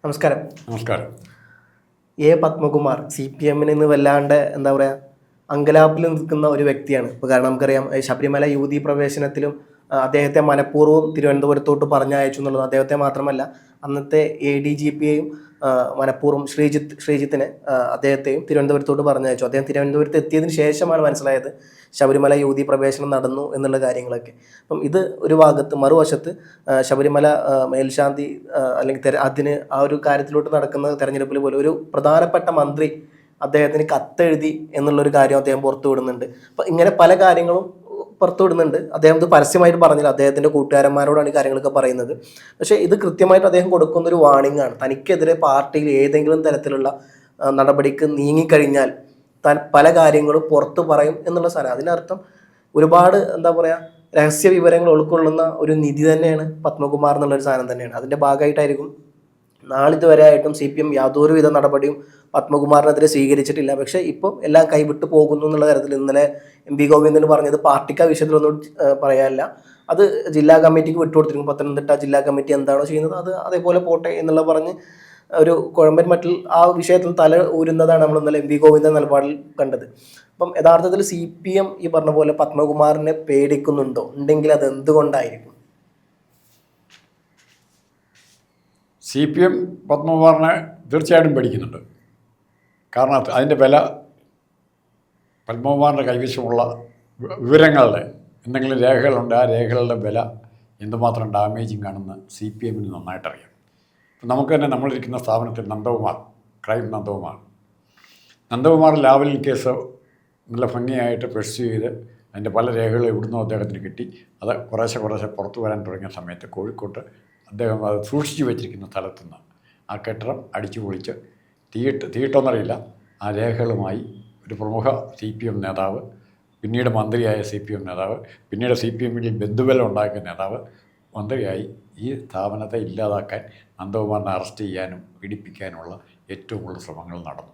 നമസ്കാരം. നമസ്കാരം. പത്മകുമാർ CPM നിന്ന് വല്ലാണ്ട് എന്താ പറയുക അങ്കലാപ്പിൽ നിൽക്കുന്ന ഒരു വ്യക്തിയാണ്. ഇപ്പോൾ കാരണം നമുക്കറിയാം ശബരിമല യുവതീ പ്രവേശനത്തിലും അദ്ദേഹത്തെ മനഃപൂർവ്വം തിരുവനന്തപുരത്തോട്ട് പറഞ്ഞയച്ചു എന്നുള്ളത്. അദ്ദേഹത്തെ മാത്രമല്ല, അന്നത്തെ ADGPയെയും മനഃപൂർവ്വം ശ്രീജിത്തിനെ അദ്ദേഹത്തെയും തിരുവനന്തപുരത്തോട്ട് പറഞ്ഞയച്ചു. അദ്ദേഹം തിരുവനന്തപുരത്ത് എത്തിയതിന് ശേഷമാണ് മനസ്സിലായത് ശബരിമല യുവതീ പ്രവേശനം നടന്നു എന്നുള്ള കാര്യങ്ങളൊക്കെ. അപ്പം ഇത് ഒരു ഭാഗത്ത്, മറുവശത്ത് ശബരിമല മേൽശാന്തി അല്ലെങ്കിൽ അതിന് ആ ഒരു കാര്യത്തിലോട്ട് നടക്കുന്ന തെരഞ്ഞെടുപ്പിൽ പോലും ഒരു പ്രധാനപ്പെട്ട മന്ത്രി അദ്ദേഹത്തിന് കത്തെഴുതി എന്നുള്ളൊരു കാര്യം അദ്ദേഹം പുറത്തു വിടുന്നുണ്ട്. അപ്പം ഇങ്ങനെ പല കാര്യങ്ങളും പുറത്തു വിടുന്നുണ്ട്. അദ്ദേഹം ഇത് പരസ്യമായിട്ട് പറഞ്ഞില്ല, അദ്ദേഹത്തിൻ്റെ കൂട്ടുകാരന്മാരോടാണ് ഈ കാര്യങ്ങളൊക്കെ പറയുന്നത്. പക്ഷേ ഇത് കൃത്യമായിട്ട് അദ്ദേഹം കൊടുക്കുന്നൊരു വാണിംഗ് ആണ്. തനിക്കെതിരെ പാർട്ടിയിൽ ഏതെങ്കിലും തരത്തിലുള്ള നടപടിക്ക് നീങ്ങിക്കഴിഞ്ഞാൽ താൻ പല കാര്യങ്ങളും പുറത്തു പറയും എന്നുള്ള സാധനം. അതിനർത്ഥം ഒരുപാട് എന്താ പറയുക രഹസ്യ വിവരങ്ങൾ ഉൾക്കൊള്ളുന്ന ഒരു നിധി തന്നെയാണ് പത്മകുമാർ എന്നുള്ളൊരു സാധനം തന്നെയാണ്. അതിൻ്റെ ഭാഗമായിട്ടായിരിക്കും നാളിതുവരെ ആയിട്ടും CPM യാതൊരുവിധ നടപടിയും പത്മകുമാറിനെതിരെ സ്വീകരിച്ചിട്ടില്ല. പക്ഷേ ഇപ്പം എല്ലാം കൈവിട്ട് പോകുന്നു എന്നുള്ള തരത്തിൽ ഇന്നലെ MP ഗോവിന്ദൻ പറഞ്ഞത് പാർട്ടിക്ക് ആ വിഷയത്തിലൊന്നും പറയാനില്ല, അത് ജില്ലാ കമ്മിറ്റിക്ക് വിട്ടുകൊടുത്തിരിക്കും. പത്തനംതിട്ട ജില്ലാ കമ്മിറ്റി എന്താണോ ചെയ്യുന്നത് അത് അതേപോലെ പോട്ടെ എന്നുള്ള പറഞ്ഞ് ഒരു കുഴമ്പൻ മറ്റിൽ ആ വിഷയത്തിൽ തല ഊരുന്നതാണ് നമ്മൾ ഇന്നലെ MP ഗോവിന്ദൻ നിലപാടിൽ കണ്ടത്. അപ്പം യഥാർത്ഥത്തിൽ CPM ഈ പറഞ്ഞ പോലെ പത്മകുമാറിനെ പേടിക്കുന്നുണ്ടോ? ഉണ്ടെങ്കിൽ അത് എന്തുകൊണ്ടായിരിക്കും? CPM പത്മകുമാറിനെ തീർച്ചയായിട്ടും പേടിക്കുന്നുണ്ട്. കാരണം അതിൻ്റെ വില, പത്മകുമാറിൻ്റെ കൈവശമുള്ള വിവരങ്ങളുടെ എന്തെങ്കിലും രേഖകളുണ്ട്, ആ രേഖകളുടെ വില എന്തുമാത്രം ഡാമേജിങ് ആണെന്ന് CPMന് നന്നായിട്ടറിയാം. നമുക്ക് തന്നെ നമ്മളിരിക്കുന്ന സ്ഥാപനത്തിൽ Nandakumar, crime Nandakumar Lavalin case നല്ല ഭംഗിയായിട്ട് പെർസ്യൂ ചെയ്ത് അതിൻ്റെ പല രേഖകളും എവിടുന്നോ അദ്ദേഹത്തിന് കിട്ടി. അത് കുറേശ്ശെ പുറത്തു വരാൻ തുടങ്ങിയ സമയത്ത് കോഴിക്കോട്ട് അദ്ദേഹം അത് സൂക്ഷിച്ചു വെച്ചിരിക്കുന്ന സ്ഥലത്തുനിന്ന് ആ കെട്ടിടം അടിച്ചു പൊളിച്ച് തീയിട്ടൊന്നറിയില്ല, ആ രേഖകളുമായി ഒരു പ്രമുഖ CPM നേതാവ്, പിന്നീട് മന്ത്രിയായ CPM നേതാവ്, പിന്നീട് CPMൽ ബന്ധുബലം ഉണ്ടാക്കിയ നേതാവ് മന്ത്രിയായി ഈ സ്ഥാപനത്തെ ഇല്ലാതാക്കാൻ നന്ദകുമാറിനെ അറസ്റ്റ് ചെയ്യാനും പീഡിപ്പിക്കാനുമുള്ള ഏറ്റവും കൂടുതൽ ശ്രമങ്ങൾ നടന്നു.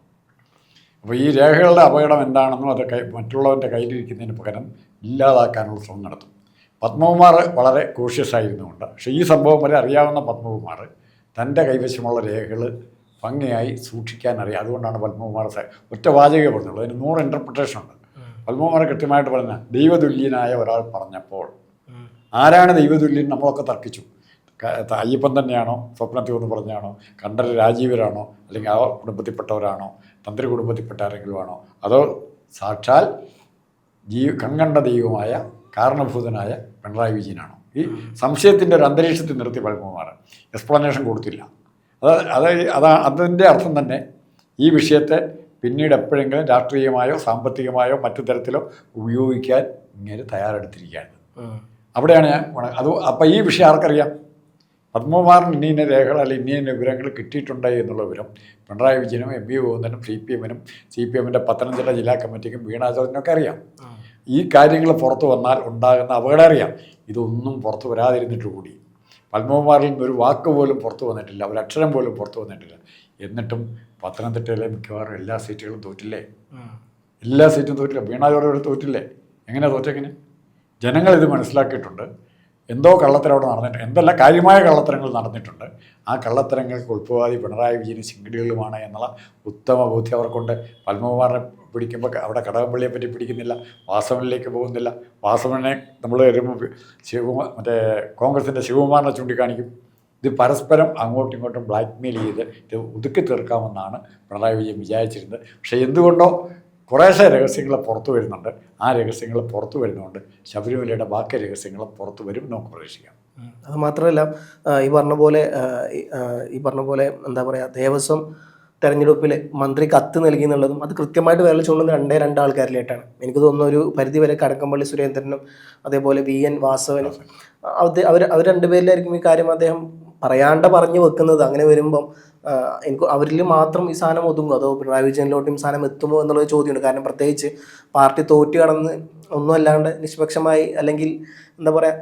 അപ്പോൾ ഈ രേഖകളുടെ അപകടം എന്താണെന്നും അത് മറ്റുള്ളവൻ്റെ കയ്യിലിരിക്കുന്നതിന് പകരം ഇല്ലാതാക്കാനുള്ള ശ്രമം നടത്തും. പത്മകുമാർ വളരെ കോഷ്യസ് ആയിരുന്നുകൊണ്ട്, പക്ഷേ ഈ സംഭവം വരെ അറിയാവുന്ന പത്മകുമാർ തൻ്റെ കൈവശമുള്ള രേഖകൾ ഭംഗിയായി സൂക്ഷിക്കാൻ അറിയാം. അതുകൊണ്ടാണ് പത്മകുമാർ ഒറ്റ വാചകമേ പറഞ്ഞുള്ളൂ, അതിന് 100 ഇൻ്റർപ്രിട്ടേഷൻ ഉണ്ട്. പത്മകുമാർ കൃത്യമായിട്ട് പറഞ്ഞ ദൈവതുല്യനായ ഒരാൾ പറഞ്ഞപ്പോൾ ആരാണ് ദൈവതുല്യൻ നമ്മളൊക്കെ തർക്കിച്ചു. അയ്യപ്പൻ തന്നെയാണോ, സ്വപ്നത്തിൽ ഒന്ന് പറഞ്ഞാണോ, കണ്ഠര് രാജീവരാണോ, അല്ലെങ്കിൽ ആ കുടുംബത്തിൽപ്പെട്ടവരാണോ, തന്ത്രി കുടുംബത്തിൽപ്പെട്ട ആരെങ്കിലും ആണോ, അതോ സാക്ഷാൽ കൺകണ്ട ദൈവമായ കാരണഭൂതനായ പിണറായി വിജയനാണോ? ഈ സംശയത്തിൻ്റെ ഒരു അന്തരീക്ഷത്തിൽ നിർത്തി പത്മകുമാർ എക്സ്പ്ലനേഷൻ കൊടുത്തില്ല. അതിൻ്റെ അർത്ഥം തന്നെ ഈ വിഷയത്തെ പിന്നീട് എപ്പോഴെങ്കിലും രാഷ്ട്രീയമായോ സാമ്പത്തികമായോ മറ്റു തരത്തിലോ ഉപയോഗിക്കാൻ ഇങ്ങനെ തയ്യാറെടുത്തിരിക്കുകയാണ്. അവിടെയാണ് അപ്പോൾ ഈ വിഷയം ആർക്കറിയാം? പത്മകുമാറിന് ഇന്ന രേഖകൾ അല്ലെങ്കിൽ ഇന്ന വിവരങ്ങൾ കിട്ടിയിട്ടുണ്ട് എന്നുള്ള വിവരം പിണറായി വിജയനും MP ഗോവിന്ദനും CPMൻ്റെ പത്തനംതിട്ട ജില്ലാ കമ്മിറ്റിക്കും വീണാചോദനൊക്കെ അറിയാം. ഈ കാര്യങ്ങൾ പുറത്തു വന്നാൽ ഉണ്ടാകുന്ന അപകടം അറിയാം. ഇതൊന്നും പുറത്തു വരാതിരുന്നിട്ട് കൂടി പത്മകുമാറിൽ നിന്നൊരു വാക്ക് പോലും പുറത്തു വന്നിട്ടില്ല, ഒരു അക്ഷരം പോലും പുറത്തു വന്നിട്ടില്ല. എന്നിട്ടും പത്തനംതിട്ടയിലെ മിക്കവാറും എല്ലാ സീറ്റുകളും തോറ്റില്ലേ? എല്ലാ സീറ്റും തോറ്റില്ല. വീണാചോദന തോറ്റില്ലേ? എങ്ങനെ തോറ്റെങ്ങനെ? ജനങ്ങളിത് മനസ്സിലാക്കിയിട്ടുണ്ട്. എന്തോ കള്ളത്തരം അവിടെ നടന്നിട്ടുണ്ട്, എന്തെല്ലാം കാര്യമായ കള്ളത്തരങ്ങൾ നടന്നിട്ടുണ്ട്. ആ കള്ളത്തരങ്ങൾക്ക് ഉൾപ്പവാദി പിണറായി വിജയനും ശിങ്കിടികളുമാണ് എന്നുള്ള ഉത്തമ ബോധ്യം അവർക്കുണ്ട്. പത്മകുമാറിനെ പിടിക്കുമ്പോൾ അവിടെ കടകംപള്ളിയെ പറ്റി പിടിക്കുന്നില്ല, വാസവനിലേക്ക് പോകുന്നില്ല. വാസവനെ നമ്മൾ വരുമ്പോൾ കോൺഗ്രസിൻ്റെ ശിവകുമാറിനെ ചൂണ്ടിക്കാണിക്കും. ഇത് പരസ്പരം അങ്ങോട്ടും ഇങ്ങോട്ടും ബ്ലാക്ക്മെയിൽ ചെയ്ത് ഇത് ഒതുക്കി തീർക്കാമെന്നാണ് പിണറായി വിജയൻ വിചാരിച്ചിരുന്നത്. പക്ഷേ എന്തുകൊണ്ടോ കുറേശ്ശെ രഹസ്യങ്ങൾ പുറത്തു വരുന്നുണ്ട്. ആ രഹസ്യങ്ങൾ പുറത്തു വരുന്നതുകൊണ്ട് ശബരിമലയുടെ ബാക്കി രഹസ്യങ്ങൾ പുറത്തു വരും നമുക്ക് പ്രതീക്ഷിക്കാം. അത് മാത്രമല്ല, ഈ പറഞ്ഞ പോലെ എന്താ പറയുക, ദേവസ്വം തെരഞ്ഞെടുപ്പിൽ മന്ത്രി കത്ത് നൽകി എന്നുള്ളതും അത് കൃത്യമായിട്ട് വിരൽ ചൂണ്ടുന്ന രണ്ട് ആൾക്കാരിലായിട്ടാണ്. എനിക്ക് തോന്നുന്നു ഒരു പരിധിവരെ കടകംപള്ളി സുരേന്ദ്രനും അതേപോലെ VN വാസവനും അവർ രണ്ടുപേരിലായിരിക്കും ഈ കാര്യം അദ്ദേഹം പറഞ്ഞു വെക്കുന്നത്. അങ്ങനെ വരുമ്പം എനിക്ക് അവരിൽ മാത്രം ഈ സാധനം ഒതുങ്ങും, അതോ പിണറായി വിജയനിലോട്ടും ഈ സാധനം എത്തുമോ എന്നുള്ളൊരു ചോദ്യമുണ്ട്. കാരണം പ്രത്യേകിച്ച് പാർട്ടി തോറ്റു കടന്ന് ഒന്നും അല്ലാണ്ട് നിഷ്പക്ഷമായി, അല്ലെങ്കിൽ എന്താ പറയുക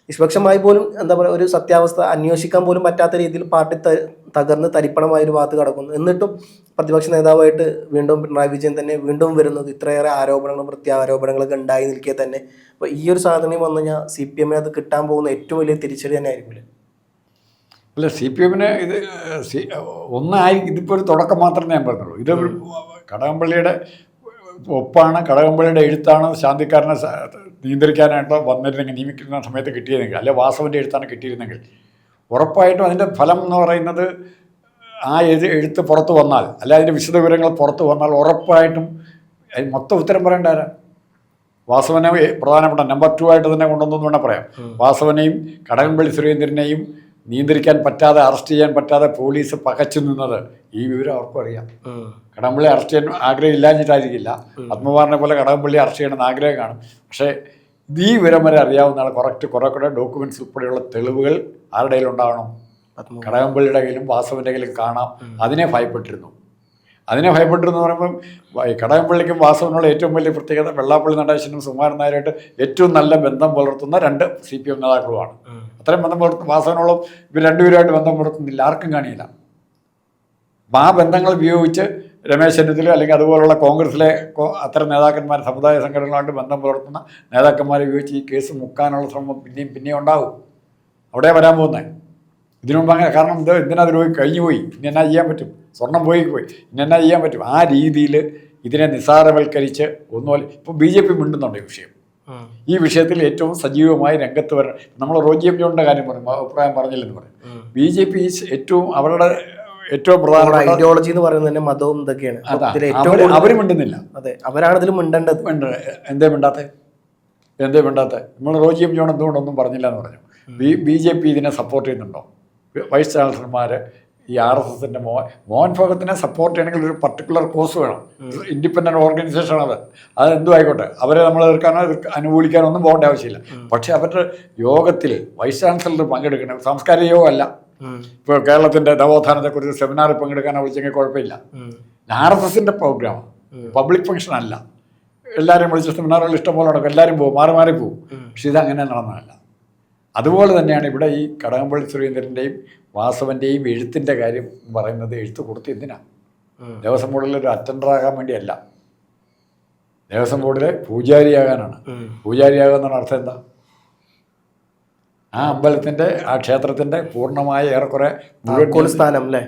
നിഷ്പക്ഷമായി പോലും എന്താ പറയുക ഒരു സത്യാവസ്ഥ അന്വേഷിക്കാൻ പോലും പറ്റാത്ത രീതിയിൽ പാർട്ടി തകർന്ന് തരിപ്പണമായ ഒരു ഭാഗത്ത് കിടക്കുന്നു. എന്നിട്ടും പ്രതിപക്ഷ നേതാവായിട്ട് വീണ്ടും പിണറായി വിജയൻ തന്നെ വീണ്ടും വരുന്നത് ഇത്രയേറെ ആരോപണങ്ങളും പ്രത്യാരോപണങ്ങളൊക്കെ ഉണ്ടായി നിൽക്കെ തന്നെ. അപ്പോൾ ഈ ഒരു സാധനം വന്നു കഴിഞ്ഞാൽ CPM അത് കിട്ടാൻ പോകുന്ന ഏറ്റവും വലിയ തിരിച്ചടി തന്നെ ആയിരിക്കില്ലേ? അല്ല, സി പി എമ്മിന് ഇത് ഒന്നായി ഇതിപ്പോൾ ഒരു തുടക്കം മാത്രമേ ഞാൻ പറഞ്ഞുള്ളൂ. ഇത് കടകംപള്ളിയുടെ ഒപ്പാണ്, കടകംപള്ളിയുടെ എഴുത്താണ് ശാന്തിക്കാരനെ നിയന്ത്രിക്കാനായിട്ട് വന്നിരുന്നെങ്കിൽ, നിയമിക്കുന്ന സമയത്ത് കിട്ടിയിരുന്നെങ്കിൽ, അല്ലെ വാസവൻ്റെ എഴുത്താണ് കിട്ടിയിരുന്നെങ്കിൽ ഉറപ്പായിട്ടും അതിൻ്റെ ഫലം എന്ന് പറയുന്നത് ആ എഴുത്ത് പുറത്ത് വന്നാൽ, അല്ലെ അതിൻ്റെ വിശദവിവരങ്ങൾ പുറത്ത് വന്നാൽ ഉറപ്പായിട്ടും മൊത്തം ഉത്തരം പറയേണ്ടാരാ? വാസവനെ പ്രധാനപ്പെട്ട നമ്പർ 2 ആയിട്ട് തന്നെ കൊണ്ടുവന്നു വേണം പറയാം. വാസവനെയും കടകംപള്ളി സുരേന്ദ്രനെയും നിയന്ത്രിക്കാൻ പറ്റാതെ, അറസ്റ്റ് ചെയ്യാൻ പറ്റാതെ പോലീസ് പകച്ചു നിന്നത് ഈ വിവരം അവർക്കും അറിയാം. കടകംപള്ളി അറസ്റ്റ് ചെയ്യാൻ ആഗ്രഹം ഇല്ലാഞ്ഞിട്ടായിരിക്കില്ല, പത്മകുമാറിനെ പോലെ കടകംപള്ളി അറസ്റ്റ് ചെയ്യണമെന്ന് ആഗ്രഹം കാണും. പക്ഷേ ഈ വിവരം വരെ അറിയാവുന്ന ആൾ കുറെ കൂടെ ഡോക്യുമെൻറ്റ്സ് ഉൾപ്പെടെയുള്ള തെളിവുകൾ ആരുടെ കയ്യിൽ ഉണ്ടാവണം? കടകംപള്ളിയുടെ കയ്യിലും വാസവൻ്റെ കയ്യിലും കാണാം. അതിനെ ഭയപ്പെട്ടിരുന്നു എന്ന് പറയുമ്പം കടകംപള്ളിക്കും വാസവനുള്ള ഏറ്റവും വലിയ പ്രത്യേകത വെള്ളാപ്പള്ളി നടേശനും സുകുമാരൻ നായരായിട്ട് ഏറ്റവും നല്ല ബന്ധം പുലർത്തുന്ന 2 CPM നേതാക്കളുമാണ്. അത്രയും ബന്ധം പുലർത്തുന്ന വാസവനോളം ഇവർ രണ്ടുപേരുമായിട്ട് ബന്ധം പുലർത്തുന്നില്ല, ആർക്കും കാണിയില്ല. അപ്പം ആ ബന്ധങ്ങൾ ഉപയോഗിച്ച് രമേശ് ചെന്നിത്തല അല്ലെങ്കിൽ അതുപോലുള്ള കോൺഗ്രസിലെ അത്തരം നേതാക്കന്മാർ, സമുദായ സംഘടനകളുമായിട്ട് ബന്ധം പുലർത്തുന്ന നേതാക്കന്മാരെ ഉപയോഗിച്ച് ഈ കേസ് മുക്കാനുള്ള ശ്രമം പിന്നെയും ഉണ്ടാവും. അവിടെ വരാൻ പോകുന്നത് ഇതിനു മുമ്പ് അങ്ങനെ. കാരണം എന്തിനാ അത് കഴിഞ്ഞു പോയി, ഇനി എന്നാ ചെയ്യാൻ പറ്റും? സ്വർണം പോയി ഇനി എന്നാ ചെയ്യാൻ പറ്റും? ആ രീതിയിൽ ഇതിനെ നിസ്സാരവൽക്കരിച്ച് ഒന്നുപോലെ ഇപ്പോൾ BJP മിണ്ടുന്നുണ്ട് ഈ വിഷയത്തിൽ ഏറ്റവും സജീവമായി രംഗത്ത് വരണം. നമ്മൾ റോജി എം ജോണിൻ്റെ കാര്യം പറയും, അഭിപ്രായം പറഞ്ഞില്ലെന്ന് പറയും. BJP ഏറ്റവും അവരുടെ ഏറ്റവും പ്രധാന ഐഡിയോളജി എന്ന് പറയുന്നത് തന്നെ മതവും ഇതൊക്കെയാണ്. അവർ മിണ്ടുന്നില്ല. അതെ, അവരാണ് ഇതിൽ മിണ്ടേണ്ടത്. എന്തേ മിണ്ടാത്തെ? നമ്മൾ റോജി എം ജോൺ എന്തുകൊണ്ടൊന്നും പറഞ്ഞില്ല എന്ന് പറഞ്ഞു. BJP ഇതിനെ സപ്പോർട്ട് ചെയ്യുന്നുണ്ടോ? വൈസ് ചാൻസലർമാർ ഈ RSSൻ്റെ മോഹൻ ഭഗത്തിനെ സപ്പോർട്ട് ചെയ്യണമെങ്കിൽ ഒരു പർട്ടിക്കുലർ കോസ് വേണം. ഇൻഡിപെൻഡൻറ്റ് ഓർഗനൈസേഷനാണ് അത് എന്തും ആയിക്കോട്ടെ. അവരെ നമ്മൾ എതിർക്കാനോ അനുകൂലിക്കാനോ ഒന്നും പോകേണ്ട ആവശ്യമില്ല. പക്ഷേ അവരുടെ യോഗത്തിൽ വൈസ് ചാൻസലർ പങ്കെടുക്കണം. സാംസ്കാരിക യോഗമല്ല. ഇപ്പോൾ കേരളത്തിൻ്റെ നവോത്ഥാനത്തെക്കുറിച്ച് സെമിനാറിൽ പങ്കെടുക്കാനോ വിളിച്ചെങ്കിൽ കുഴപ്പമില്ല. RSSൻ്റെ പ്രോഗ്രാം പബ്ലിക് ഫംഗ്ഷൻ അല്ല. എല്ലാവരെയും വിളിച്ച സെമിനാറുകൾ ഇഷ്ടംപോലെ നടക്കും, എല്ലാവരും പോകും, മാറി പോകും. പക്ഷെ ഇതങ്ങനെ നടന്നതല്ല. അതുപോലെ തന്നെയാണ് ഇവിടെ ഈ കടകംപള്ളി സുരേന്ദ്രൻ്റെയും വാസവൻ്റെയും എഴുത്തിൻ്റെ കാര്യം പറയുന്നത്. എഴുത്ത് കൊടുത്ത് എന്തിനാണ്? ദേവസ്വം ബോർഡിലൊരു അറ്റൻഡറാകാൻ വേണ്ടിയല്ല, ദേവസ്വം ബോർഡിലെ പൂജാരിയാകാനാണ്. പൂജാരിയാകാമെന്നാണ് അർത്ഥം എന്താ? ആ അമ്പലത്തിൻ്റെ, ആ ക്ഷേത്രത്തിൻ്റെ പൂർണ്ണമായ ഏറെക്കുറെ താക്കോൽ സ്ഥാനം അല്ലേ?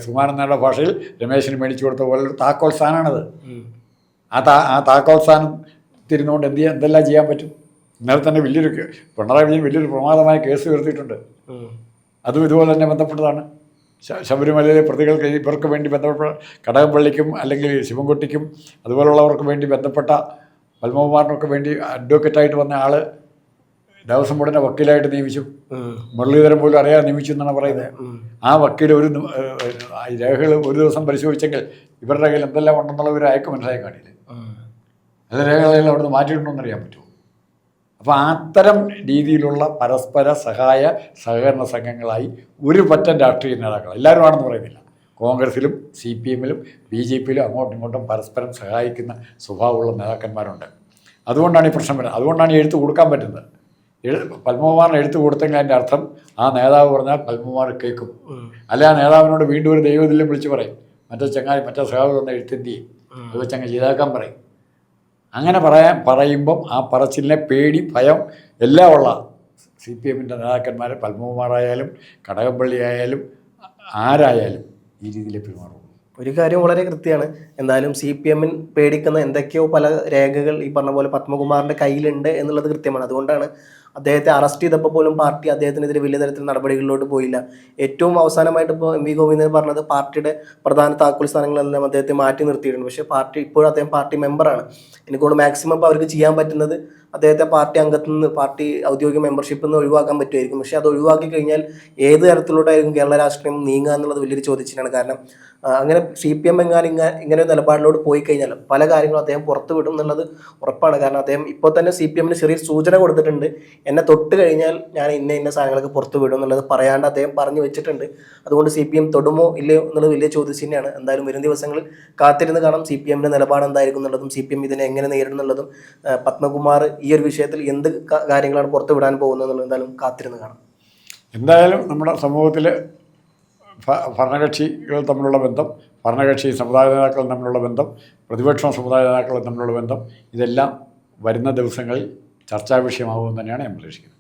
സുകുമാരൻ നായരുടെ ഭാഷയിൽ രമേശിന് മേടിച്ചു കൊടുത്ത പോലെ ഒരു താക്കോൽ സ്ഥാനമാണത്. ആ താക്കോൽ സ്ഥാനം തിരുന്നുകൊണ്ട് എന്തെല്ലാം ചെയ്യാൻ പറ്റും? ഇന്നലെ തന്നെ പിണറായി വിജയൻ വലിയൊരു പ്രമാദമായ കേസ് ഉയർത്തിയിട്ടുണ്ട്. അതും ഇതുപോലെ തന്നെ ബന്ധപ്പെട്ടതാണ്. ശബരിമലയിലെ പ്രതികൾക്ക് ഇവർക്ക് വേണ്ടി ബന്ധപ്പെട്ട കടകംപള്ളിക്കും അല്ലെങ്കിൽ ശിവൻകുട്ടിക്കും അതുപോലുള്ളവർക്ക് വേണ്ടി ബന്ധപ്പെട്ട പത്മകുമാറിനൊക്കെ വേണ്ടി അഡ്വക്കേറ്റായിട്ട് വന്ന ആൾ ദേവസ്വം ബോർഡിനെ വക്കീലായിട്ട് നിയമിച്ചു. മുരളീധരൻ പോലും അറിയാതെ നിയമിച്ചു എന്നാണ് പറയുന്നത്. ആ വക്കീൽ രേഖകൾ ഒരു ദിവസം പരിശോധിച്ചെങ്കിൽ ഇവരുടെ കയ്യിൽ എന്തെല്ലാം ഉണ്ടെന്നുള്ള ഒരു അയക്ക് മനസ്സിലായി കാണില്ല. നല്ല രേഖകളെല്ലാം അവിടെ നിന്ന് മാറ്റിയിട്ടുണ്ടോയെന്ന് അറിയാൻ പറ്റുമോ? അപ്പോൾ അത്തരം രീതിയിലുള്ള പരസ്പര സഹകരണ സംഘങ്ങളായി ഒരു പറ്റം രാഷ്ട്രീയ നേതാക്കൾ, എല്ലാവരും ആണെന്ന് പറയുന്നില്ല, കോൺഗ്രസിലും CPMലും BJPയിലും അങ്ങോട്ടും ഇങ്ങോട്ടും പരസ്പരം സഹായിക്കുന്ന സ്വഭാവമുള്ള നേതാക്കന്മാരുണ്ട്. അതുകൊണ്ടാണ് ഈ പ്രശ്നം വരുന്നത്. അതുകൊണ്ടാണ് ഈ എഴുത്ത് കൊടുക്കാൻ പറ്റുന്നത്. പത്മകുമാറിന് എഴുത്ത് കൊടുത്തെങ്കിൽ അതിൻ്റെ അർത്ഥം ആ നേതാവ് പറഞ്ഞാൽ പത്മകുമാർ കേൾക്കും. അല്ലെ ആ നേതാവിനോട് വീണ്ടും ഒരു ദൈവത്തിലും വിളിച്ച് പറയും, മറ്റേ സഹാവ് തന്ന എഴുത്തെന്ത് ചെയ്യും, അത് വെച്ചങ്ങ് ചെയ്താക്കാൻ പറയും. അങ്ങനെ പറയുമ്പം ആ പറച്ചിലിനെ പേടി, ഭയം എല്ലാം ഉള്ള CPMൻ്റെ നേതാക്കന്മാരെ പത്മകുമാറായാലും കടകംപള്ളി ആയാലും ആരായാലും ഈ രീതിയിൽ പെരുമാറും. ഒരു കാര്യം വളരെ കൃത്യമാണ്. എന്തായാലും CPM പേടിക്കുന്ന എന്തൊക്കെയോ പല രേഖകൾ ഈ പറഞ്ഞ പോലെ പത്മകുമാറിൻ്റെ കയ്യിലുണ്ട് എന്നുള്ളത് കൃത്യമാണ്. അതുകൊണ്ടാണ് അദ്ദേഹത്തെ അറസ്റ്റ് ചെയ്തപ്പോൾ പോലും പാർട്ടി അദ്ദേഹത്തിനെതിരെ വലിയ തരത്തിൽ നടപടികളിലോട്ട് പോയില്ല. ഏറ്റവും അവസാനമായിട്ട് ഇപ്പോൾ MV ഗോവിന്ദൻ പറഞ്ഞത് പാർട്ടിയുടെ പ്രധാന താക്കോൽ സ്ഥാനങ്ങളെല്ലാം അദ്ദേഹത്തെ മാറ്റി നിർത്തിയിട്ടുണ്ട്. പക്ഷേ ഇപ്പോഴും അദ്ദേഹം പാർട്ടി മെമ്പറാണ്. എനിക്കൊണ്ട് മാക്സിമം ഇപ്പോൾ അവർക്ക് ചെയ്യാൻ പറ്റുന്നത് അദ്ദേഹത്തെ പാർട്ടി അംഗത്തു നിന്ന്, പാർട്ടി ഔദ്യോഗിക മെമ്പർഷിപ്പിൽ നിന്ന് ഒഴിവാക്കാൻ പറ്റുമായിരിക്കും. പക്ഷേ അത് ഒഴിവാക്കി കഴിഞ്ഞാൽ ഏത് തരത്തിലോട്ടായിരിക്കും കേരള രാഷ്ട്രീയം നീങ്ങുക എന്നുള്ളത് വലിയൊരു ചോദ്യചിഹ്നമാണ്. കാരണം അങ്ങനെ CPM ഇങ്ങനെ ഒരു നിലപാടിലോട്ട് പോയി കഴിഞ്ഞാൽ പല കാര്യങ്ങളും അദ്ദേഹം പുറത്തു വിടും എന്നുള്ളത് ഉറപ്പാണ്. കാരണം അദ്ദേഹം ഇപ്പോൾ തന്നെ CPMന് ചെറിയ സൂചന കൊടുത്തിട്ടുണ്ട്, എന്നെ തൊട്ട് കഴിഞ്ഞാൽ ഞാൻ ഇന്ന സാധനങ്ങളൊക്കെ പുറത്തു വിടും എന്നുള്ളത് പറയാണ്ട് അദ്ദേഹം പറഞ്ഞു വെച്ചിട്ടുണ്ട്. അതുകൊണ്ട് CPM തൊടുമോ ഇല്ലയോ എന്നുള്ളത് വലിയ ചോദ്യചിഹ്നമാണ്. എന്തായാലും വരും ദിവസങ്ങളിൽ കാത്തിരുന്ന് കാണാം CPMൻ്റെ നിലപാട് എന്തായിരിക്കും എന്നുള്ളതും CPM ഇതിനെ എങ്ങനെ നേരിടുന്നുള്ളതും പത്മകുമാർ ഈ ഒരു വിഷയത്തിൽ എന്ത് കാര്യങ്ങളാണ് പുറത്തു വിടാൻ പോകുന്നത് എന്നുള്ളത് എന്തായാലും കാത്തിരുന്ന് കാണാം. എന്തായാലും നമ്മുടെ സമൂഹത്തിൽ ഭരണകക്ഷികൾ തമ്മിലുള്ള ബന്ധം, ഭരണകക്ഷി സമുദായ നേതാക്കൾ തമ്മിലുള്ള ബന്ധം, പ്രതിപക്ഷ സമുദായ നേതാക്കൾ തമ്മിലുള്ള ബന്ധം, ഇതെല്ലാം വരുന്ന ദിവസങ്ങളിൽ ചർച്ചാ വിഷയമാകുമെന്ന് തന്നെയാണ് ഞാൻ പ്രതീക്ഷിക്കുന്നത്.